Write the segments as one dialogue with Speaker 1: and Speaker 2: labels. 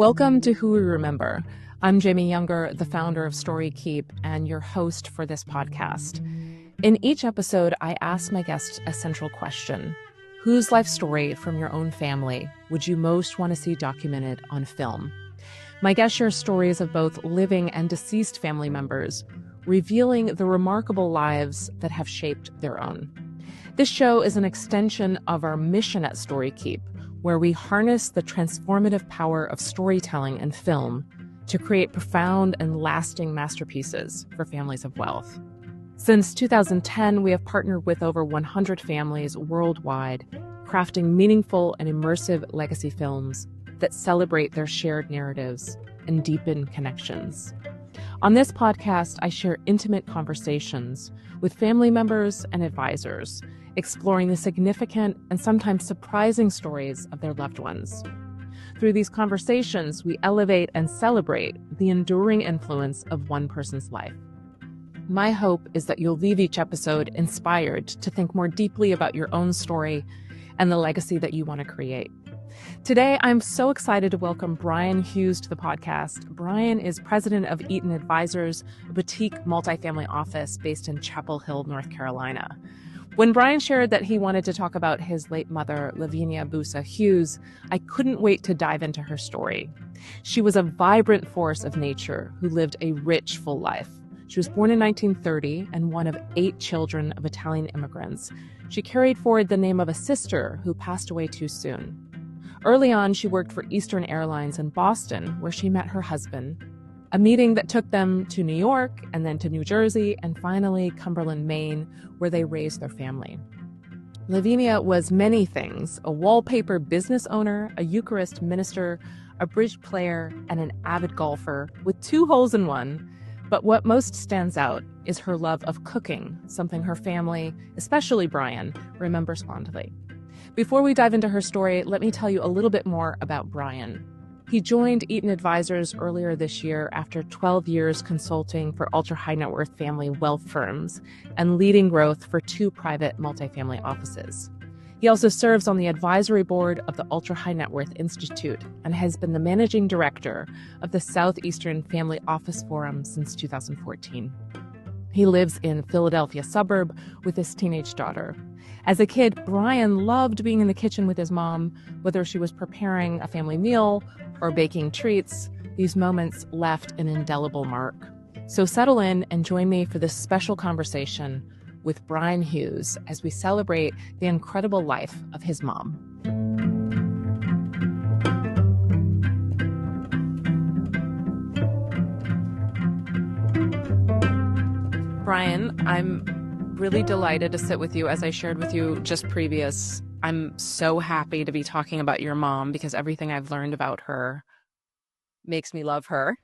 Speaker 1: Welcome to Who We Remember. I'm Jamie Yuenger, the founder of Story Keep, and your host for this podcast. In each episode, I ask my guests a central question. Whose life story from your own family would you most want to see documented on film? My guests share stories of both living and deceased family members, revealing the remarkable lives that have shaped their own. This show is an extension of our mission at Story Keep, where we harness the transformative power of storytelling and film to create profound and lasting masterpieces for families of wealth. Since 2010, we have partnered with over 100 families worldwide, crafting meaningful and immersive legacy films that celebrate their shared narratives and deepen connections. On this podcast, I share intimate conversations with family members and advisors, exploring the significant and sometimes surprising stories of their loved ones. Through these conversations, we elevate and celebrate the enduring influence of one person's life. My hope is that you'll leave each episode inspired to think more deeply about your own story and the legacy that you want to create. Today, I'm so excited to welcome Brian Hughes to the podcast. Brian is president of Eton Advisors, a boutique multifamily office based in Chapel Hill, North Carolina. When Brian shared that he wanted to talk about his late mother, Lavinia Busa Hughes, I couldn't wait to dive into her story. She was a vibrant force of nature who lived a rich, full life. She was born in 1930 and one of 8 children of Italian immigrants. She carried forward the name of a sister who passed away too soon. Early on, she worked for Eastern Airlines in Boston, where she met her husband, a meeting that took them to New York and then to New Jersey and finally Cumberland, Maine, where they raised their family. Lavinia was many things: a wallpaper business owner, a Eucharist minister, a bridge player, and an avid golfer with 2 holes in one. But what most stands out is her love of cooking, something her family, especially Brian, remembers fondly. Before we dive into her story, let me tell you a little bit more about Brian. He joined Eton Advisors earlier this year after 12 years consulting for ultra-high net worth family wealth firms and leading growth for 2 private multifamily offices. He also serves on the advisory board of the Ultra High Net Worth Institute and has been the managing director of the Southeastern Family Office Forum since 2014. He lives in Philadelphia suburb with his teenage daughter. As a kid, Brian loved being in the kitchen with his mom, whether she was preparing a family meal or baking treats. These moments left an indelible mark. So settle in and join me for this special conversation with Brian Hughes as we celebrate the incredible life of his mom. Brian, I'm really delighted to sit with you. As I shared with you just previous, I'm so happy to be talking about your mom because everything I've learned about her makes me love her.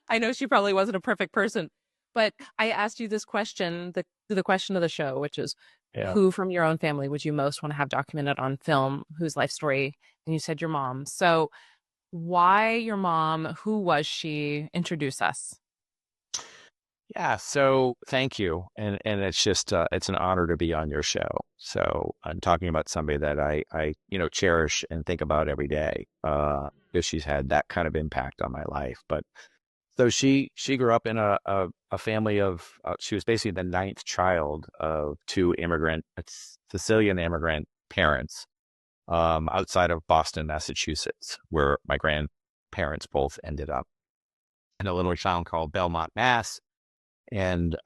Speaker 1: I know she probably wasn't a perfect person, but I asked you this question, the question of the show, which is, Who from your own family would you most want to have documented on film? Whose life story? And you said your mom. So why your mom? Who was she? Introduce us.
Speaker 2: Yeah, so thank you. And it's just, it's an honor to be on your show. So I'm talking about somebody that I cherish and think about every day, because she's had that kind of impact on my life. But so she grew up in a family of, she was basically the 9th child of 2 Sicilian immigrant parents, outside of Boston, Massachusetts, where my grandparents both ended up, in a little town called Belmont, Mass. And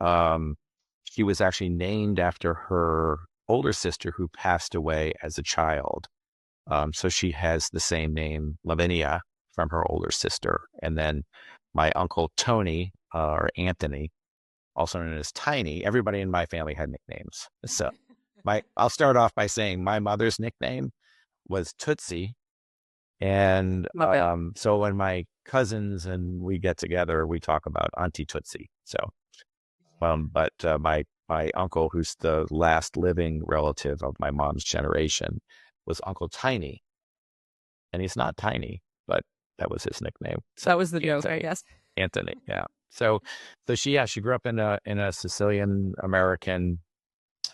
Speaker 2: she was actually named after her older sister who passed away as a child. So she has the same name, Lavinia, from her older sister. And then my uncle Tony, or Anthony, also known as Tiny, everybody in my family had nicknames. So I'll start off by saying my mother's nickname was Tootsie. And so when my cousins and we get together, we talk about Auntie Tootsie. So but my uncle, who's the last living relative of my mom's generation, was Uncle Tiny. And he's not tiny, but that was his nickname.
Speaker 1: So that was the joke, I guess.
Speaker 2: Anthony, yeah. So she grew up in a Sicilian American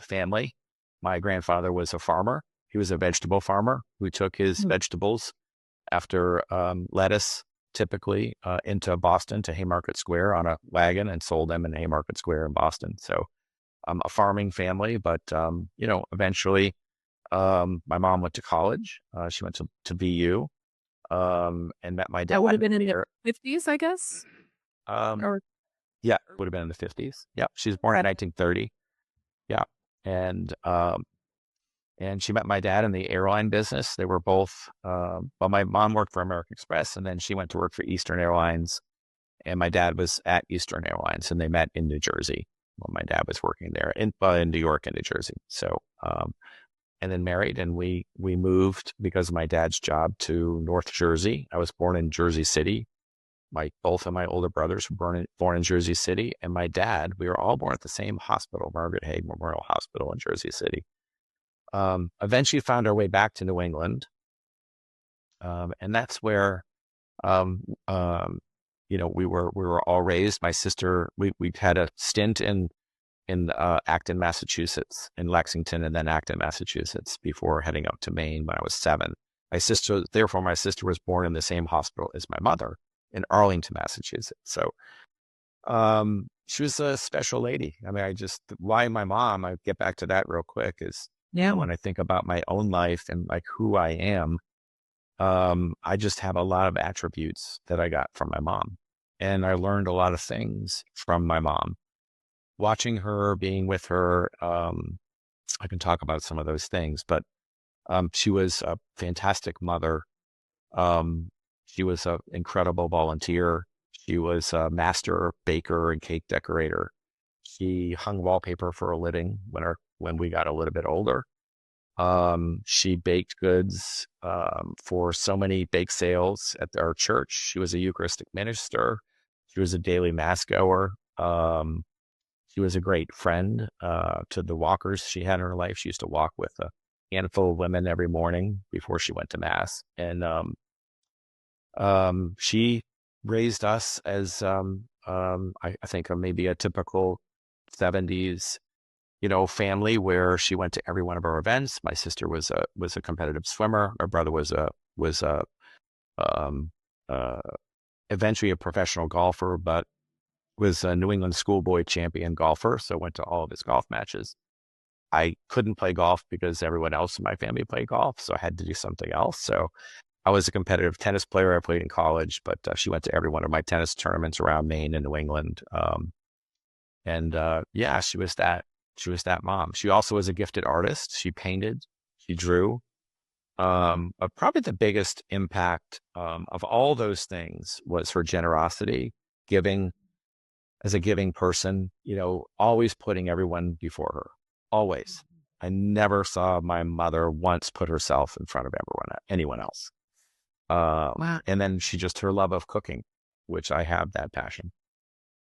Speaker 2: family. My grandfather was a farmer. He was a vegetable farmer who took his vegetables after lettuce, typically into Boston to Haymarket Square on a wagon and sold them in Haymarket Square in Boston. So a farming family, but eventually my mom went to college. She went to BU and met my dad
Speaker 1: That would have been in the
Speaker 2: there.
Speaker 1: 50s, I guess.
Speaker 2: Um,
Speaker 1: Or
Speaker 2: yeah, it would have been in the 50s. Yeah, she was born in 1930. Yeah, and she met my dad in the airline business. They were both. Well, my mom worked for American Express, and then she went to work for Eastern Airlines, and my dad was at Eastern Airlines, and they met in New Jersey when my dad was working there in New York and New Jersey. So, and then married, and we moved because of my dad's job to North Jersey. I was born in Jersey City. Both of my older brothers were born in Jersey City, and my dad, we were all born at the same hospital, Margaret Haig Memorial Hospital in Jersey City. Eventually found our way back to New England. And that's where, we were all raised. My sister, we had a stint in Acton, Massachusetts, in Lexington, and then Acton, Massachusetts, before heading up to Maine when I was 7. My sister was born in the same hospital as my mother in Arlington, Massachusetts. So she was a special lady. I mean, why my mom, I get back to that real quick, is when I think about my own life and like who I am, I just have a lot of attributes that I got from my mom. And I learned a lot of things from my mom. Watching her, being with her, I can talk about some of those things, but she was a fantastic mother. She was an incredible volunteer. She was a master baker and cake decorator. She hung wallpaper for a living when we got a little bit older. She baked goods for so many bake sales at our church. She was a Eucharistic minister. She was a daily mass goer. She was a great friend to the walkers she had in her life. She used to walk with a handful of women every morning before she went to mass. And she raised us as I think maybe a typical 70s family, where she went to every one of our events. My sister was a competitive swimmer. My brother was um, uh, eventually a professional golfer, but was a New England schoolboy champion golfer. So went to all of his golf matches. I couldn't play golf because everyone else in my family played golf, so I had to do something else. So I was a competitive tennis player. I played in college, but she went to every one of my tennis tournaments around Maine and New England. She was that. She was that mom. She also was a gifted artist. She painted, she drew. But probably the biggest impact of all those things was her generosity, giving as a giving person, always putting everyone before her, always. I never saw my mother once put herself in front of anyone else.
Speaker 1: wow.
Speaker 2: And then her love of cooking, which I have that passion,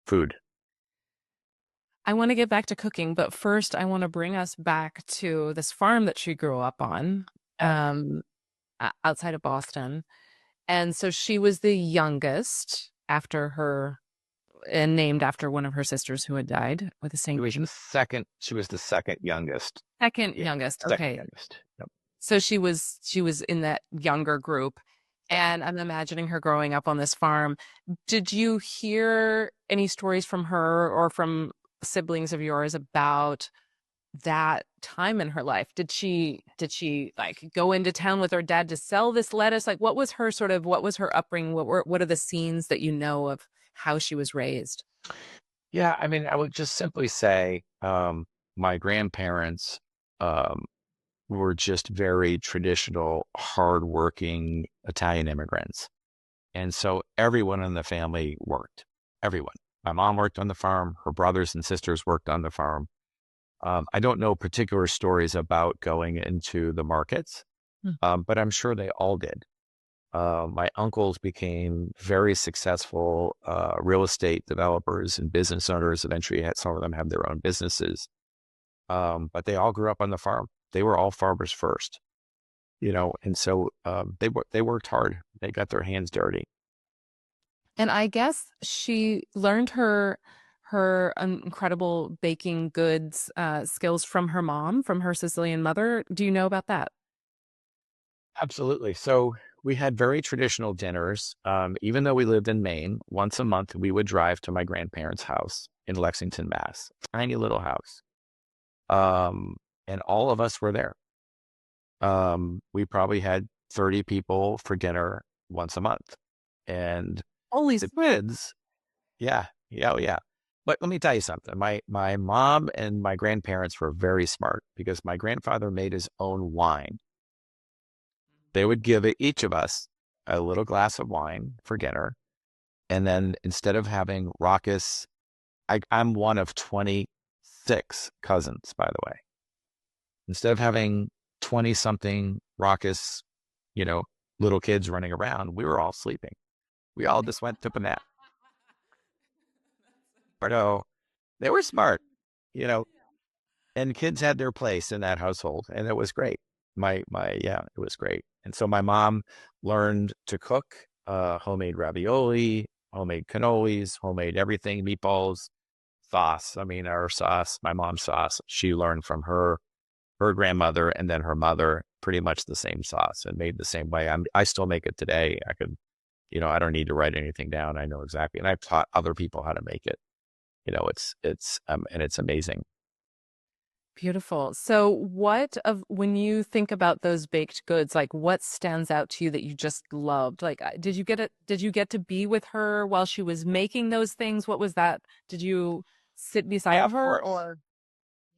Speaker 2: food.
Speaker 1: I want to get back to cooking, but first I want to bring us back to this farm that she grew up on, outside of Boston. And so she was the youngest and named after one of her sisters who had died with the same.
Speaker 2: She was the second youngest.
Speaker 1: Second youngest.
Speaker 2: Second
Speaker 1: Okay.
Speaker 2: youngest. Yep.
Speaker 1: So she was in that younger group. And I'm imagining her growing up on this farm. Did you hear any stories from her or from siblings of yours about that time in her life? Did she like go into town with her dad to sell this lettuce? Like what was her upbringing? What are the scenes that you know of how she was raised?
Speaker 2: Yeah, I mean, I would just simply say my grandparents were just very traditional, hardworking Italian immigrants. And so everyone in the family worked. Everyone. My mom worked on the farm. Her brothers and sisters worked on the farm. I don't know particular stories about going into the markets, but I'm sure they all did. My uncles became very successful real estate developers and business owners. Eventually, some of them have their own businesses. But they all grew up on the farm. They were all farmers first, and so they worked hard. They got their hands dirty.
Speaker 1: And I guess she learned her incredible baking goods skills from her mom, from her Sicilian mother. Do you know about that?
Speaker 2: Absolutely. So we had very traditional dinners. Even though we lived in Maine, once a month we would drive to my grandparents' house in Lexington, Mass. Tiny little house. Um, and all of us were there. We probably had 30 people for dinner once a month. And
Speaker 1: Holy
Speaker 2: the
Speaker 1: smokes.
Speaker 2: kids, yeah, yeah, oh, yeah. But let me tell you something. My mom and my grandparents were very smart because my grandfather made his own wine. They would give each of us a little glass of wine for dinner. And then instead of having raucous, I'm one of 26 cousins, by the way. Instead of having 20 something raucous, you know, little kids running around, we were all sleeping. We all just went, took a nap. But no, they were smart, you know, and kids had their place in that household. And it was great. Yeah, it was great. And so my mom learned to cook homemade ravioli, homemade cannolis, homemade everything, meatballs, sauce. I mean, our sauce, my mom's sauce, she learned from her grandmother and then her mother, pretty much the same sauce and made the same way. I still make it today. I could, I don't need to write anything down. I know exactly. And I've taught other people how to make it. And it's amazing.
Speaker 1: Beautiful. So when you think about those baked goods, like what stands out to you that you just loved? Like, did you get to be with her while she was making those things? What was that? Did you sit
Speaker 2: Yeah,
Speaker 1: beside
Speaker 2: of
Speaker 1: her
Speaker 2: course.
Speaker 1: or?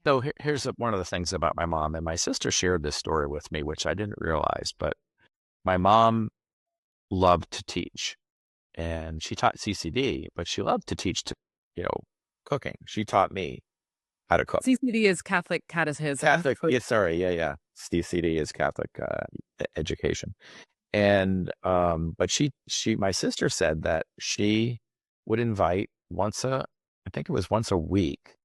Speaker 2: So here's one of the things about my mom, and my sister shared this story with me, which I didn't realize, but my mom loved to teach and she taught CCD, but she loved to teach you know, cooking. She taught me how to cook.
Speaker 1: CCD is Catholic Catechism.
Speaker 2: Catholic, yeah, sorry, yeah, yeah. CCD is Catholic education. And but my sister said that she would invite I think it was once a week,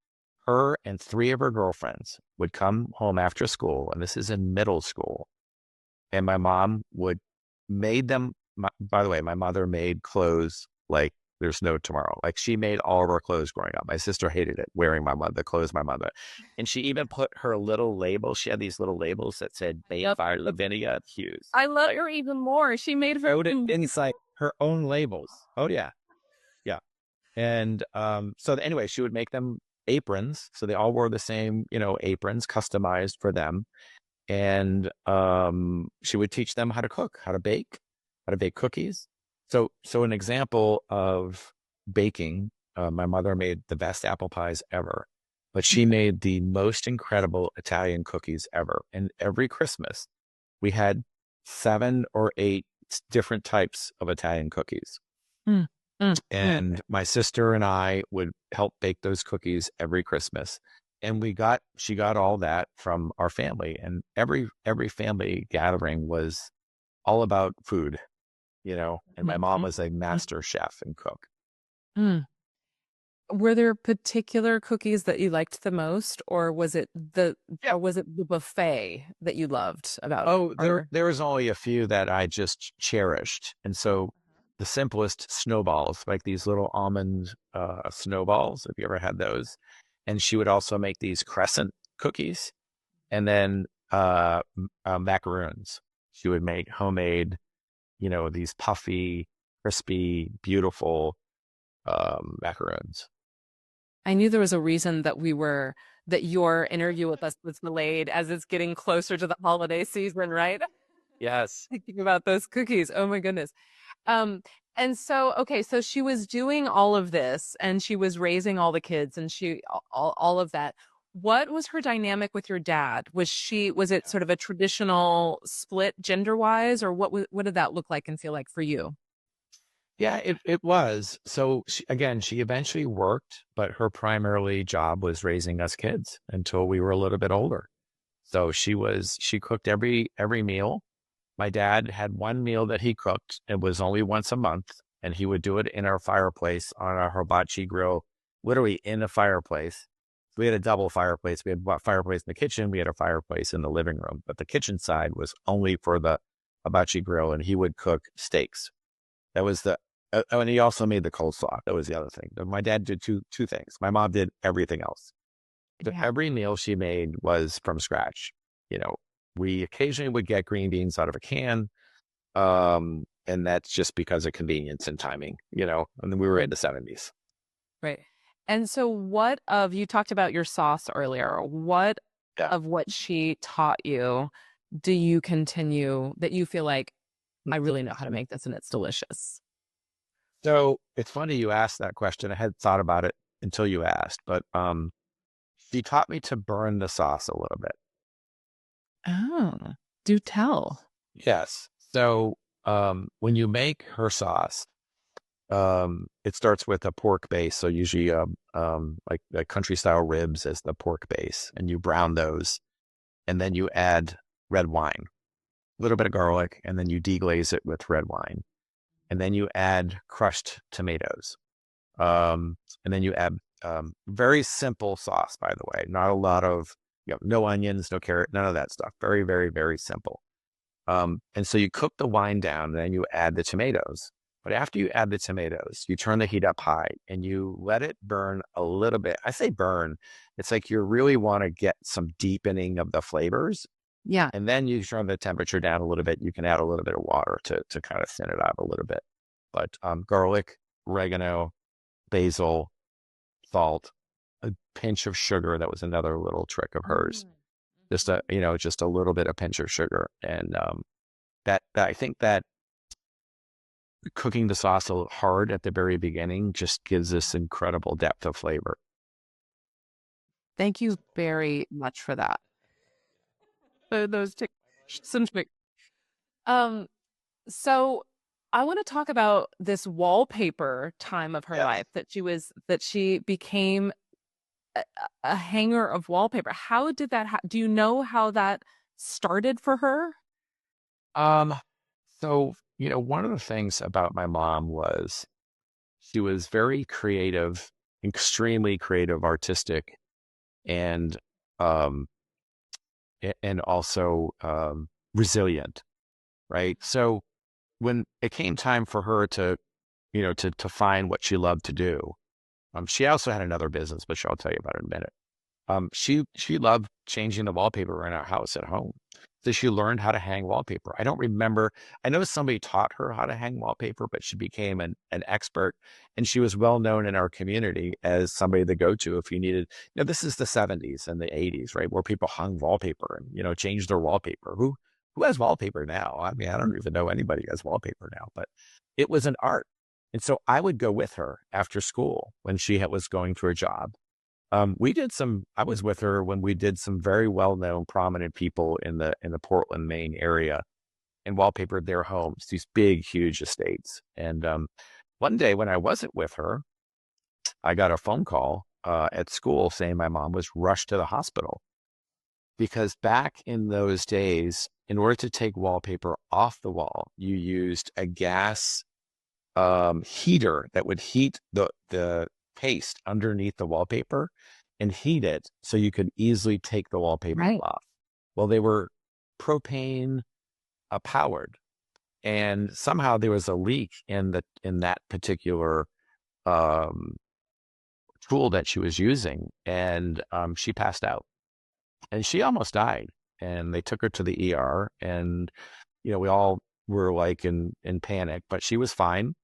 Speaker 2: her and three of her girlfriends would come home after school, and this is in middle school. And my mom would made them. By the way, my mother made clothes like there's no tomorrow. Like she made all of our clothes growing up. My sister hated it wearing the clothes my mother. And she even put her little labels. She had these little labels that said "Made
Speaker 1: Yep.
Speaker 2: by Lavinia Hughes."
Speaker 1: I love her even more. She made her
Speaker 2: Wrote it inside her own labels. Oh yeah, yeah. And so anyway, she would make them aprons. So they all wore the same, aprons customized for them. And she would teach them how to cook, how to bake cookies. So an example of baking, my mother made the best apple pies ever, but she made the most incredible Italian cookies ever. And every Christmas, we had 7 or 8 different types of Italian cookies.
Speaker 1: Mm, mm, mm.
Speaker 2: And my sister and I would help bake those cookies every Christmas. And she got all that from our family. And every family gathering was all about food, and my mom
Speaker 1: Mhm,
Speaker 2: was a
Speaker 1: mhm,
Speaker 2: master chef and cook.
Speaker 1: mm. Were there particular cookies that you liked the most, or
Speaker 2: Yeah.
Speaker 1: was it the buffet that you loved about
Speaker 2: Oh,
Speaker 1: her?
Speaker 2: there was only a few that I just cherished. And so the simplest snowballs, like these little almond snowballs, if you ever had those. And she would also make these crescent cookies and then macaroons. She would make homemade, these puffy, crispy, beautiful macaroons.
Speaker 1: I knew there was a reason that your interview with us was delayed as it's getting closer to the holiday season, right?
Speaker 2: Yes.
Speaker 1: Thinking about those cookies. Oh my goodness. Um, and so, okay, so she was doing all of this and she was raising all the kids and all of that. What was her dynamic with your dad? Was it sort of a traditional split gender wise, or what did that look like and feel like for you?
Speaker 2: Yeah, it was. So she eventually worked, but her primarily job was raising us kids until we were a little bit older. So she cooked every meal. My dad had one meal that he cooked. It was only once a month, and he would do it in our fireplace on our hibachi grill, literally in the fireplace. We had a double fireplace. We had a fireplace in the kitchen. We had a fireplace in the living room, but the kitchen side was only for the hibachi grill, and he would cook steaks. That was and he also made the coleslaw. That was the other thing. My dad did two things. My mom did everything else. So
Speaker 1: Yeah.
Speaker 2: every meal she made was from scratch. You know, we occasionally would get green beans out of a can. And that's just because of convenience and timing, and then we were in the 70s.
Speaker 1: Right. And so you talked about your sauce earlier. What
Speaker 2: Yeah.
Speaker 1: of what she taught you do you continue that you feel like I really know how to make this and it's delicious?
Speaker 2: So it's funny you asked that question. I had thought about it until you asked, but she taught me to burn the sauce a little bit.
Speaker 1: Oh, do tell.
Speaker 2: Yes. So when you make her sauce, it starts with a pork base. So usually like country style ribs as the pork base, and you brown those, and then you add red wine, a little bit of garlic, and then you deglaze it with red wine, and then you add crushed tomatoes. And then you add very simple sauce, by the way, not a lot of, no onions, no carrot, none of that stuff. Very, very, very simple. And so you cook the wine down, and then you add the tomatoes. But after you add the tomatoes, you turn the heat up high and you let it burn a little bit. I say burn. It's like you really want to get some deepening of the flavors.
Speaker 1: Yeah.
Speaker 2: And then you turn the temperature down a little bit. You can add a little bit of water to kind of thin it out a little bit. But garlic, oregano, basil, salt, a pinch of sugar. That was another little trick of hers. Just a little bit of pinch of sugar. And that I think that cooking the sauce a little hard at the very beginning just gives this incredible depth of flavor.
Speaker 1: Thank you very much for that. Those tick some tick. Um, so I want to talk about this wallpaper time of her
Speaker 2: Yes.
Speaker 1: life that she became a, a hanger of wallpaper. How did that do you know how that started for her?
Speaker 2: Um, so, one of the things about my mom was she was very creative, extremely creative, artistic, and um, and also resilient, right? So when it came time for her to, to find what she loved to do, she also had another business, which I'll tell you about in a minute. She loved changing the wallpaper in our house at home. So she learned how to hang wallpaper. I don't remember. I know somebody taught her how to hang wallpaper, but she became an expert, and she was well known in our community as somebody to go to if you needed. This is the 70s and the 80s, right, where people hung wallpaper and changed their wallpaper. Who has wallpaper now? I mean, I don't even know anybody who has wallpaper now, but it was an art. And so I would go with her after school when she was going for a job. I was with her when we did some very well-known prominent people in the Portland, Maine area, and wallpapered their homes, these big, huge estates. And one day when I wasn't with her, I got a phone call at school saying my mom was rushed to the hospital because back in those days, in order to take wallpaper off the wall, you used a gas heater that would heat the paste underneath the wallpaper and heat it so you could easily take the wallpaper
Speaker 1: Right.
Speaker 2: off. Well, they were propane powered, and somehow there was a leak in that particular um, tool that she was using, and she passed out, and she almost died. And they took her to the ER, and we all were like in panic, but she was fine,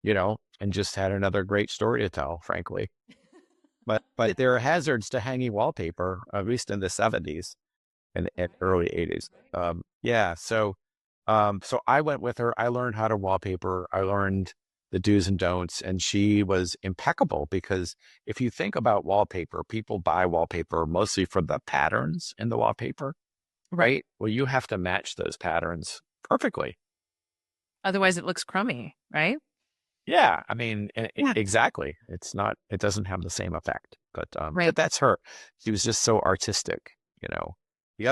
Speaker 2: and just had another great story to tell, frankly. But there are hazards to hanging wallpaper, at least in the 70s and early 80s. Yeah, so I went with her. I learned how to wallpaper. I learned the do's and don'ts, and she was impeccable because if you think about wallpaper, people buy wallpaper mostly for the patterns in the wallpaper,
Speaker 1: Right.
Speaker 2: right? Well, you have to match those patterns perfectly.
Speaker 1: Otherwise it looks crummy, right?
Speaker 2: Yeah, I mean,
Speaker 1: Yeah.
Speaker 2: exactly. It doesn't have the same effect, but
Speaker 1: Right.
Speaker 2: that's her. She was just so artistic, you know. The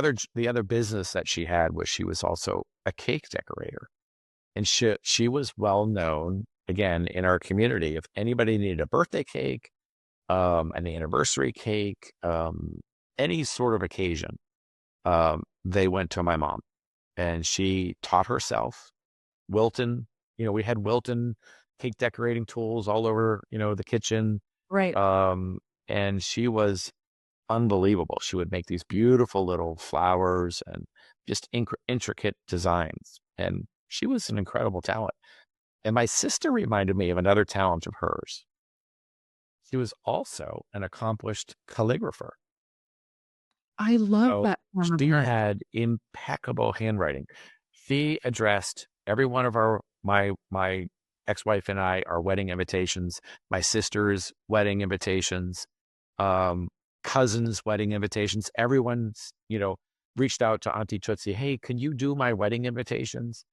Speaker 2: other business that she had was she was also a cake decorator, and she was well known again in our community. If anybody needed a birthday cake, an anniversary cake, any sort of occasion, they went to my mom, and she taught herself. Wilton, we had Wilton cake decorating tools all over, the kitchen.
Speaker 1: Right.
Speaker 2: Um, and she was unbelievable. She would make these beautiful little flowers and just intricate designs. And She was an incredible talent. And my sister reminded me of another talent of hers. She was also an accomplished calligrapher.
Speaker 1: I love
Speaker 2: So
Speaker 1: that form of
Speaker 2: she
Speaker 1: art.
Speaker 2: had impeccable handwriting. She addressed every one of my ex-wife and I, our wedding invitations, my sister's wedding invitations, um, cousins' wedding invitations. Everyone's, reached out to Auntie Tootsie, hey, can you do my wedding invitations?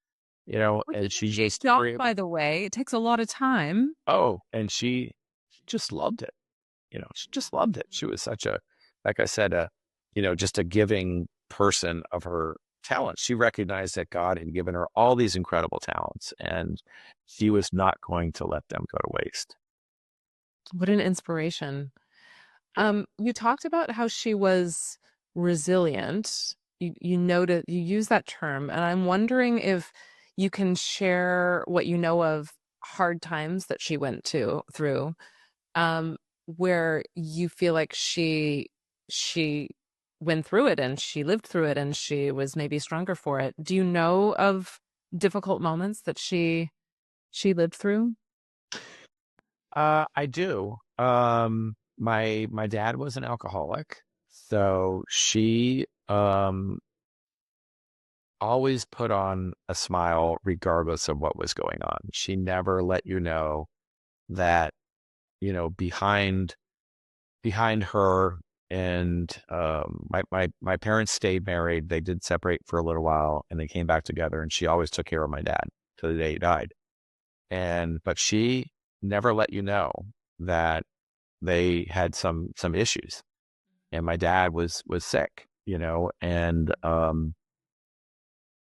Speaker 1: Which
Speaker 2: And
Speaker 1: is
Speaker 2: she
Speaker 1: a huge
Speaker 2: just
Speaker 1: job, by the way. It takes a lot of time.
Speaker 2: and she just loved it. She just loved it. She was such a, like I said, just a giving person of her talent. She recognized that God had given her all these incredible talents, and she was not going to let them go to waste.
Speaker 1: What an inspiration. You talked about how she was resilient. You noted you use that term, and I'm wondering if you can share what you know of hard times that she went through, where you feel like she went through it and she lived through it and she was maybe stronger for it. Do you know of difficult moments that she lived through?
Speaker 2: I do. My dad was an alcoholic, so she always put on a smile regardless of what was going on. She never let you know that, behind her and my parents stayed married. They did separate for a little while and they came back together, and she always took care of my dad till the day he died. But she never let you know that they had some issues, and my dad was sick, and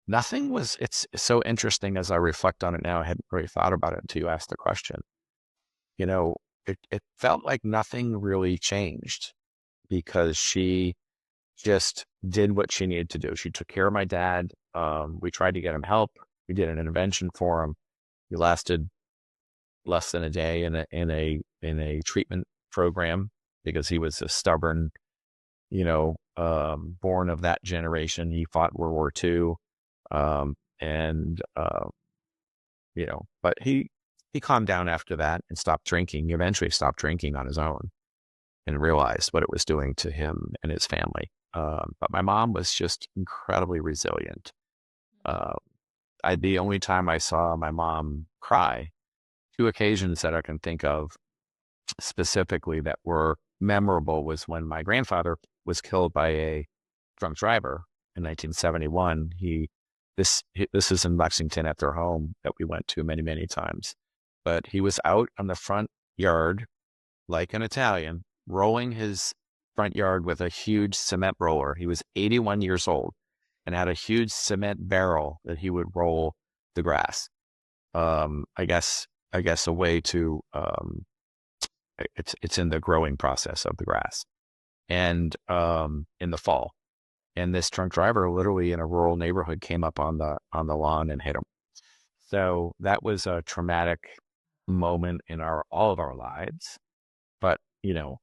Speaker 2: nothing was. It's so interesting as I reflect on it now. I hadn't really thought about it until you asked the question. You know, it felt like nothing really changed because she just did what she needed to do. She took care of my dad. We tried to get him help. We did an intervention for him. He lasted less than a day in a treatment program because he was a stubborn, born of that generation. He fought World War II, and but he calmed down after that and stopped drinking. He eventually stopped drinking on his own and realized what it was doing to him and his family. But my mom was just incredibly resilient. Uh, the only time I saw my mom cry, two occasions that I can think of specifically that were memorable, was when my grandfather was killed by a drunk driver in 1971. This is in Lexington at their home that we went to many, many times. But he was out on the front yard like an Italian, rolling his front yard with a huge cement roller. He was 81 years old and had a huge cement barrel that he would roll the grass. I guess a way to it's in the growing process of the grass, and in the fall. And this drunk driver, literally in a rural neighborhood, came up on the lawn and hit him. So that was a traumatic moment in all of our lives. But,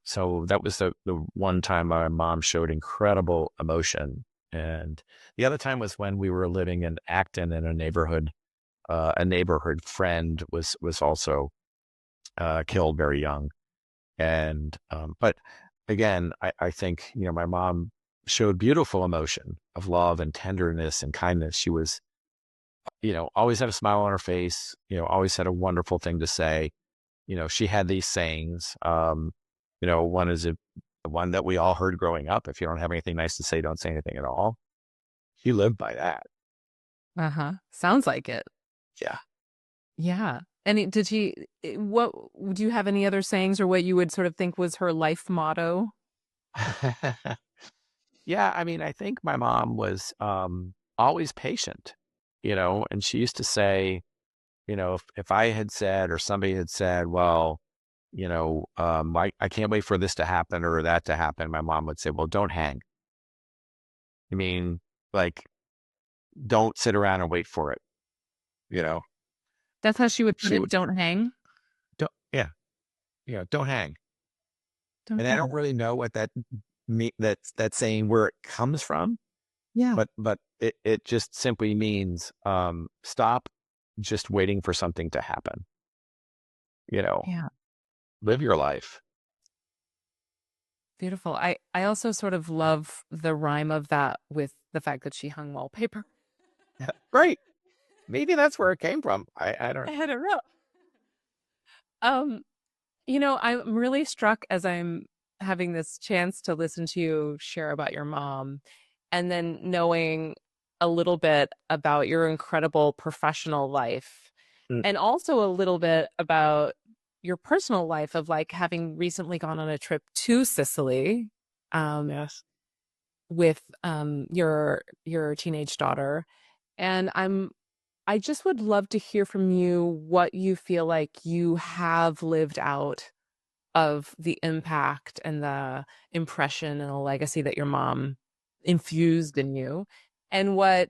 Speaker 2: so that was the one time my mom showed incredible emotion. And the other time was when we were living in Acton in a neighborhood. A neighborhood friend was also killed very young. And but again, I think, my mom showed beautiful emotion of love and tenderness and kindness. She was, always had a smile on her face, always had a wonderful thing to say. She had these sayings. One is the one that we all heard growing up. If you don't have anything nice to say, don't say anything at all. She lived by that.
Speaker 1: Uh-huh. Sounds like it.
Speaker 2: Yeah.
Speaker 1: Yeah. And what do you have any other sayings or what you would sort of think was her life motto?
Speaker 2: Yeah. I mean, I think my mom was always patient, and she used to say, if I had said or somebody had said, well, I can't wait for this to happen or that to happen, my mom would say, well, don't hang. I mean, like, don't sit around and wait for it. You know,
Speaker 1: That's how she would put
Speaker 2: she
Speaker 1: it.
Speaker 2: would,
Speaker 1: Don't hang.
Speaker 2: don't, yeah, don't hang.
Speaker 1: Don't
Speaker 2: And I don't
Speaker 1: hang.
Speaker 2: really know what that saying, where it comes from,
Speaker 1: Yeah.
Speaker 2: but it just simply means stop just waiting for something to happen. You know,
Speaker 1: Yeah.
Speaker 2: live your life.
Speaker 1: Beautiful. I also sort of love the rhyme of that with the fact that she hung wallpaper.
Speaker 2: Right. Maybe that's where it came from. I don't.
Speaker 1: I had it wrote. Um, I'm really struck as I'm having this chance to listen to you share about your mom and then knowing a little bit about your incredible professional life
Speaker 2: Mm,
Speaker 1: and also a little bit about your personal life of like having recently gone on a trip to Sicily um,
Speaker 2: yes.
Speaker 1: with your teenage daughter. And I just would love to hear from you what you feel like you have lived out of the impact and the impression and the legacy that your mom infused in you, and what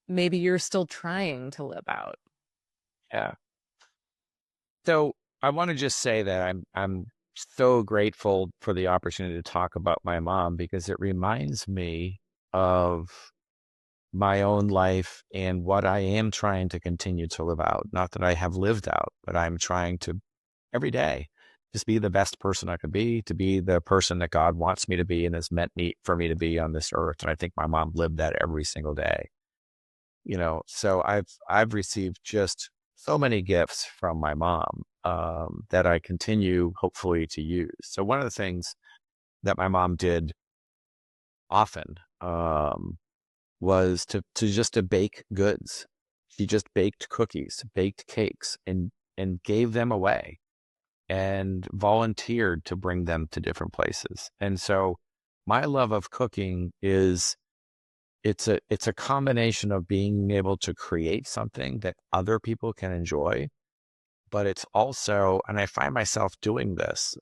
Speaker 1: maybe you're still trying to live out.
Speaker 2: Yeah. So I want to just say that I'm so grateful for the opportunity to talk about my mom because it reminds me of my own life and what I am trying to continue to live out. Not that I have lived out, but I'm trying to every day just be the best person I could be, to be the person that God wants me to be and has meant me for me to be on this earth. And I think my mom lived that every single day. So I've received just so many gifts from my mom that I continue hopefully to use. So one of the things that my mom did often was to bake goods. She just baked cookies, baked cakes, and gave them away and volunteered to bring them to different places. And so my love of cooking is it's a combination of being able to create something that other people can enjoy, but it's also, and I find myself doing this.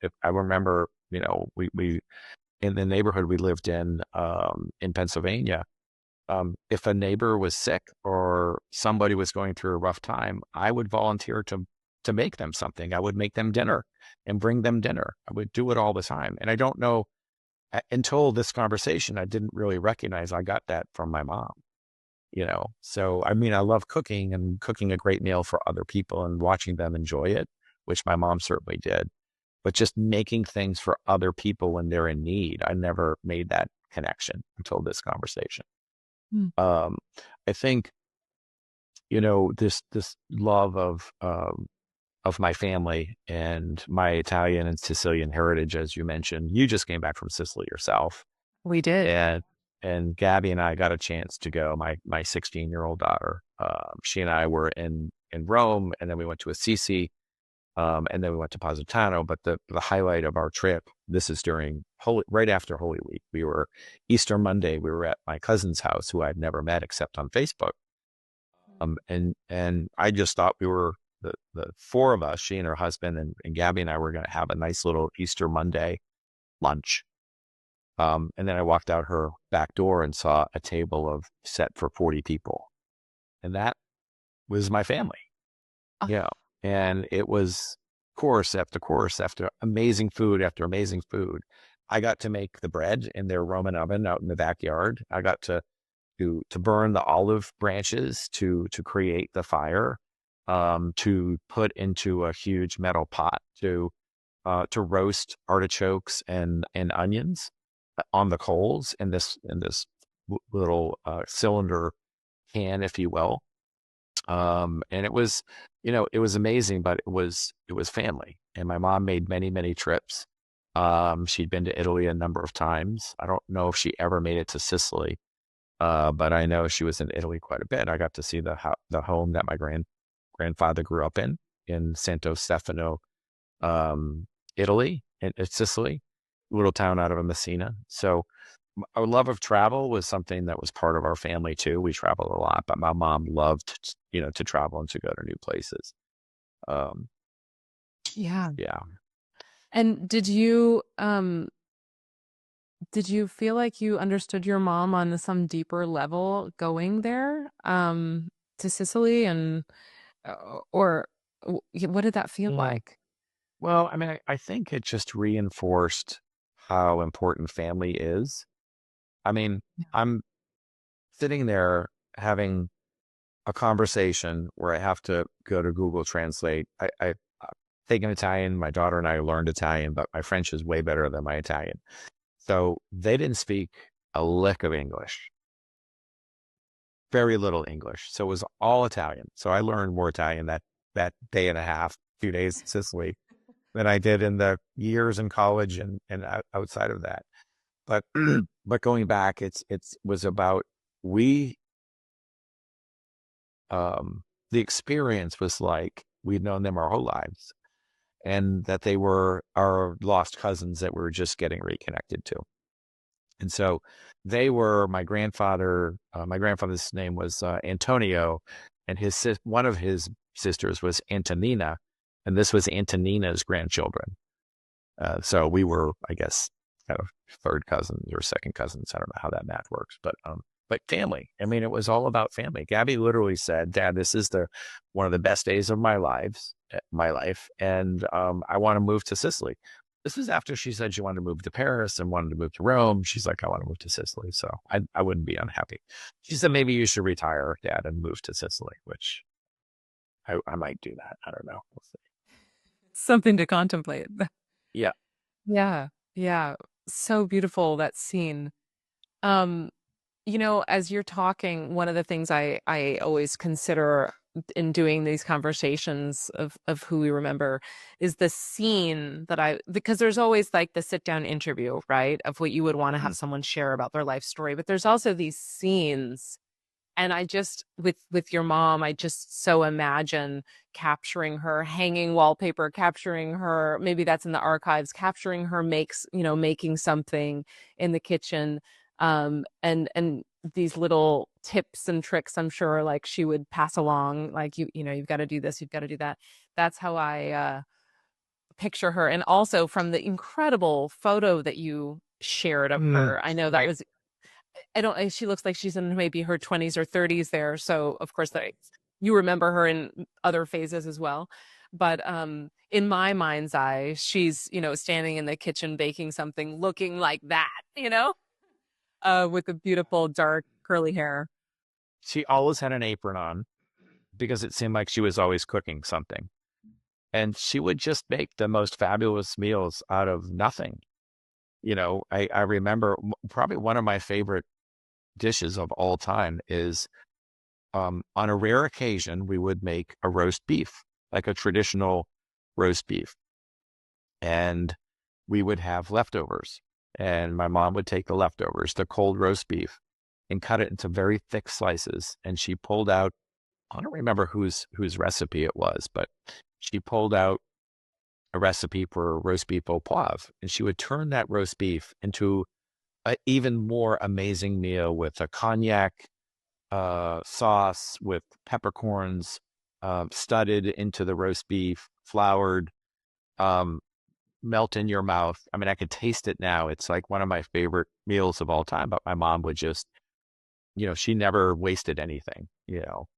Speaker 2: If I remember, we in the neighborhood we lived in Pennsylvania, if a neighbor was sick or somebody was going through a rough time, I would volunteer to make them something. I would make them dinner and bring them dinner. I would do it all the time. And I don't know, until this conversation, I didn't really recognize I got that from my mom. So I mean, I love cooking and cooking a great meal for other people and watching them enjoy it, which my mom certainly did. But just making things for other people when they're in need, I never made that connection until this conversation.
Speaker 1: Mm.
Speaker 2: um, I think, this love of my family and my Italian and Sicilian heritage, as you mentioned. You just came back from Sicily yourself,
Speaker 1: We did.
Speaker 2: and Gabby and I got a chance to go. My 16-year-old daughter, she and I were in Rome, and then we went to Assisi, and then we went to Positano. But the highlight of our trip, this is right after Holy Week. We were Easter Monday. We were at my cousin's house, who I'd never met except on Facebook. And I just thought we were the four of us, she and her husband and Gabby and I were going to have a nice little Easter Monday lunch. And then I walked out her back door and saw a table of set for 40 people. And that was my family.
Speaker 1: Oh,
Speaker 2: Yeah. And it was course after course after amazing food. I got to make the bread in their Roman oven out in the backyard. I got to burn the olive branches to create the fire, to put into a huge metal pot to roast artichokes and onions on the coals in this little cylinder can, if you will. And it was amazing, but it was family. And my mom made many, many trips. She'd been to Italy a number of times. I don't know if she ever made it to Sicily, but I know she was in Italy quite a bit. I got to see the home that my grandfather grew up in Santo Stefano, um, Italy, in Sicily, little town out of Messina. So our love of travel was something that was part of our family too. We traveled a lot, but my mom loved, to travel and to go to new places. Um,
Speaker 1: yeah.
Speaker 2: yeah.
Speaker 1: And did you feel like you understood your mom on some deeper level going there to Sicily and or what did that feel
Speaker 2: Mm.
Speaker 1: like?
Speaker 2: Well, I mean, I think it just reinforced how important family is. I mean,
Speaker 1: Yeah.
Speaker 2: sitting there having a conversation where I have to go to Google Translate. I've taken Italian. My daughter and I learned Italian, but my French is way better than my Italian. So they didn't speak a lick of English, very little English. So it was all Italian. So I learned more Italian that day and a half, 2 days in Sicily than I did in the years in college and outside of that. But but going back, it's was about we the experience was like we'd known them our whole lives, and that they were our lost cousins that we were just getting reconnected to. And so they were my grandfather. My grandfather's name was Antonio, and one of his sisters was Antonina, and this was Antonina's grandchildren. So we were, I guess, kind of third cousins or second cousins. I don't know how that math works, but family. I mean, it was all about family. Gabby literally said, "Dad, this is one of the best days of my life, and I want to move to Sicily." This was after she said she wanted to move to Paris and wanted to move to Rome. She's like, "I want to move to Sicily." So I wouldn't be unhappy. She said, "Maybe you should retire, Dad, and move to Sicily," which I might do that. I don't know. We'll see.
Speaker 1: Something to contemplate.
Speaker 2: Yeah.
Speaker 1: Yeah. Yeah. So beautiful, that scene. Um, as you're talking, one of the things I always consider in doing these conversations of who we remember is the scene because there's always like the sit down interview, right? Of what you would want to have someone share about their life story. But there's also these scenes. And I just, with your mom, I just so imagine capturing her hanging wallpaper, capturing her, maybe that's in the archives, capturing her making something in the kitchen. And these little tips and tricks, I'm sure, like she would pass along, like, you've got to do this, you've got to do that. That's how I picture her. And also from the incredible photo that you shared of her, I know that
Speaker 2: Right.
Speaker 1: was, she looks like she's in maybe her 20s or 30s there. So of course you remember her in other phases as well. But in my mind's eye, she's, standing in the kitchen baking something looking like that, with the beautiful dark curly hair.
Speaker 2: She always had an apron on because it seemed like she was always cooking something. And she would just make the most fabulous meals out of nothing. I remember probably one of my favorite dishes of all time is on a rare occasion, we would make a roast beef, like a traditional roast beef. And we would have leftovers. And my mom would take the leftovers, the cold roast beef, and cut it into very thick slices. And she pulled out, I don't remember whose recipe it was, but she pulled out a recipe for roast beef au poivre. And she would turn that roast beef into an even more amazing meal with a cognac sauce with peppercorns studded into the roast beef, floured, melt in your mouth. I mean, I could taste it now. It's like one of my favorite meals of all time. But my mom would just, she never wasted anything,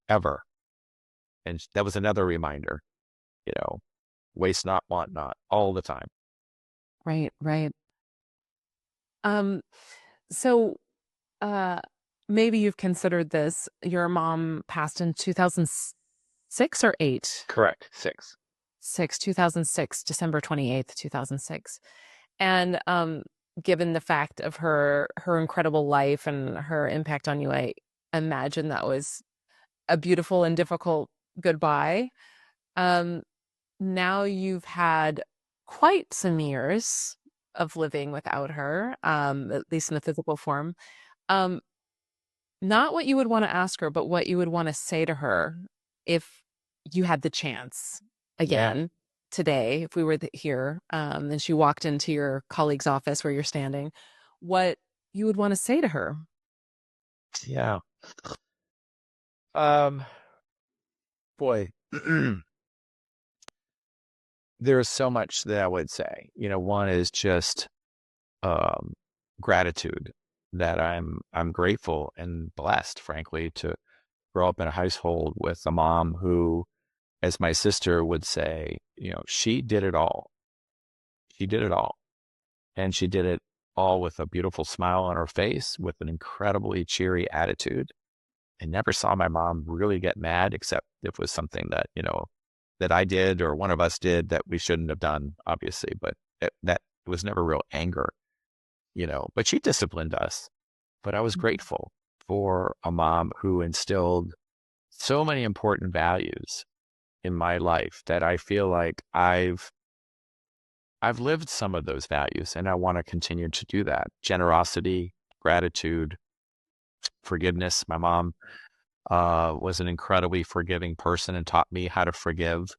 Speaker 2: ever. And that was another reminder, you know, waste not, want not, all the time.
Speaker 1: Right, right. Um, so uh maybe you've considered this. Your mom passed in 2006 or 8?
Speaker 2: Correct. 6.
Speaker 1: 2006, December 28th, 2006. And given the fact of her incredible life and her impact on you, I imagine that was a beautiful and difficult goodbye. Um, Now you've had quite some years of living without her, at least in the physical form. Um, Not what you would want to ask her, but what you would want to say to her if you had the chance
Speaker 2: Yeah.
Speaker 1: again today, if we were here, and she walked into your colleague's office where you're standing, what you would want to say to her.
Speaker 2: Yeah. Um, boy, there's so much that I would say. One is just um, gratitude that I'm grateful and blessed, frankly, to grow up in a household with a mom who, as my sister would say, she did it all. She did it all, and she did it all with a beautiful smile on her face, with an incredibly cheery attitude. I never saw my mom really get mad, except if it was something that, that I did or one of us did that we shouldn't have done, obviously, but that was never real anger, but she disciplined us. But I was grateful for a mom who instilled so many important values in my life that I feel like I've lived some of those values, and I want to continue to do that. Generosity, gratitude, forgiveness. My mom was an incredibly forgiving person and taught me how to forgive.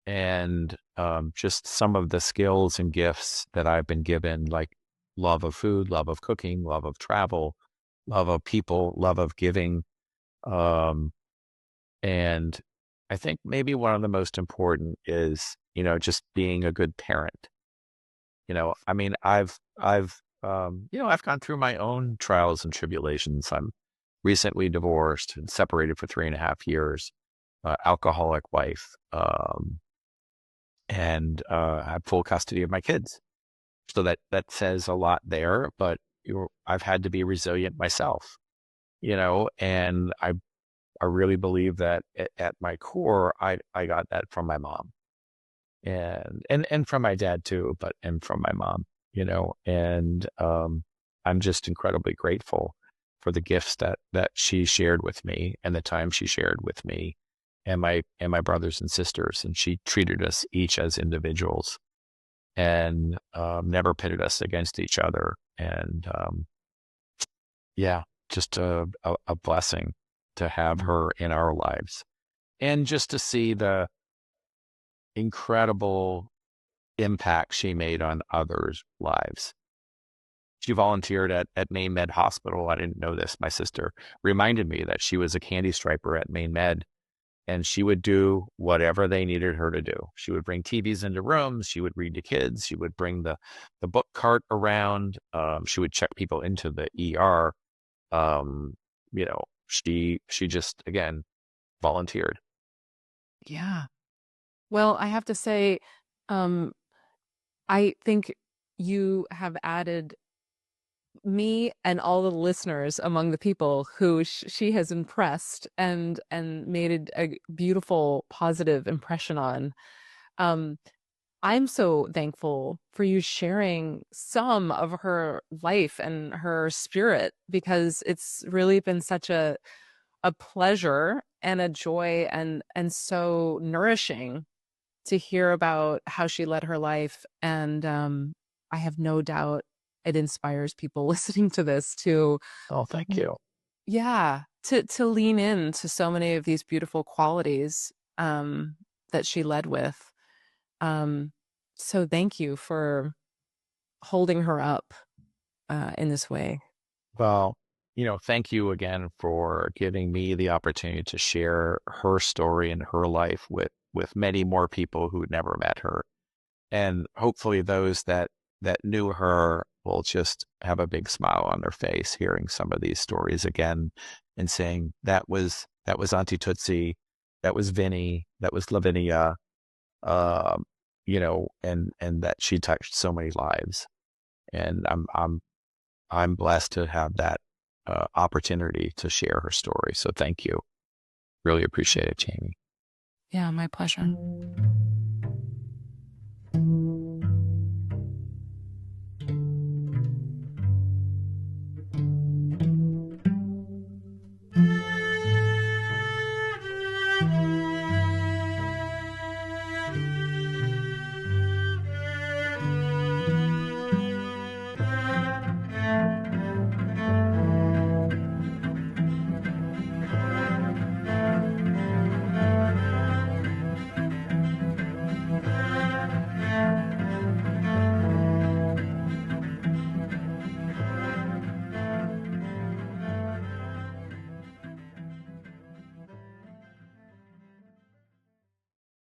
Speaker 2: And just some of the skills and gifts that I've been given, like love of food, love of cooking, love of travel, love of people, love of giving. Um, and I think maybe one of the most important is, just being a good parent. I mean, I've gone through my own trials and tribulations. I'm recently divorced and separated for 3.5 years, alcoholic wife, and have full custody of my kids. So that says a lot there, but I've had to be resilient myself, and I really believe that at my core, I got that from my mom and from my dad too, and from my mom, and I'm just incredibly grateful for the gifts that she shared with me and the time she shared with me and my brothers and sisters. And she treated us each as individuals and never pitted us against each other. And yeah, just a blessing to have her in our lives and just to see the incredible impact she made on others' lives. She volunteered at Maine Med Hospital. I didn't know this. My sister reminded me that she was a candy striper at Maine Med, and she would do whatever they needed her to do. She would bring TVs into rooms. She would read to kids. She would bring the book cart around. She would check people into the ER. She just, again, volunteered.
Speaker 1: Yeah. Well, I have to say, I think you have added me and all the listeners among the people who she has impressed and made a beautiful, positive impression on. Um, I'm so thankful for you sharing some of her life and her spirit, because it's really been such a pleasure and a joy and so nourishing to hear about how she led her life. And I have no doubt it inspires people listening to this to,
Speaker 2: Oh, thank you.
Speaker 1: yeah, to lean into so many of these beautiful qualities that she led with. Um, so thank you for holding her up in this way.
Speaker 2: Well, thank you again for giving me the opportunity to share her story and her life with many more people who never met her. And hopefully those that knew her will just have a big smile on their face hearing some of these stories again and saying that was Auntie Tootsie, that was Vinny, that was Lavinia, um, and that she touched so many lives. And I'm blessed to have that opportunity to share her story. So thank you. Really appreciate it, Jamie.
Speaker 1: Yeah, my pleasure.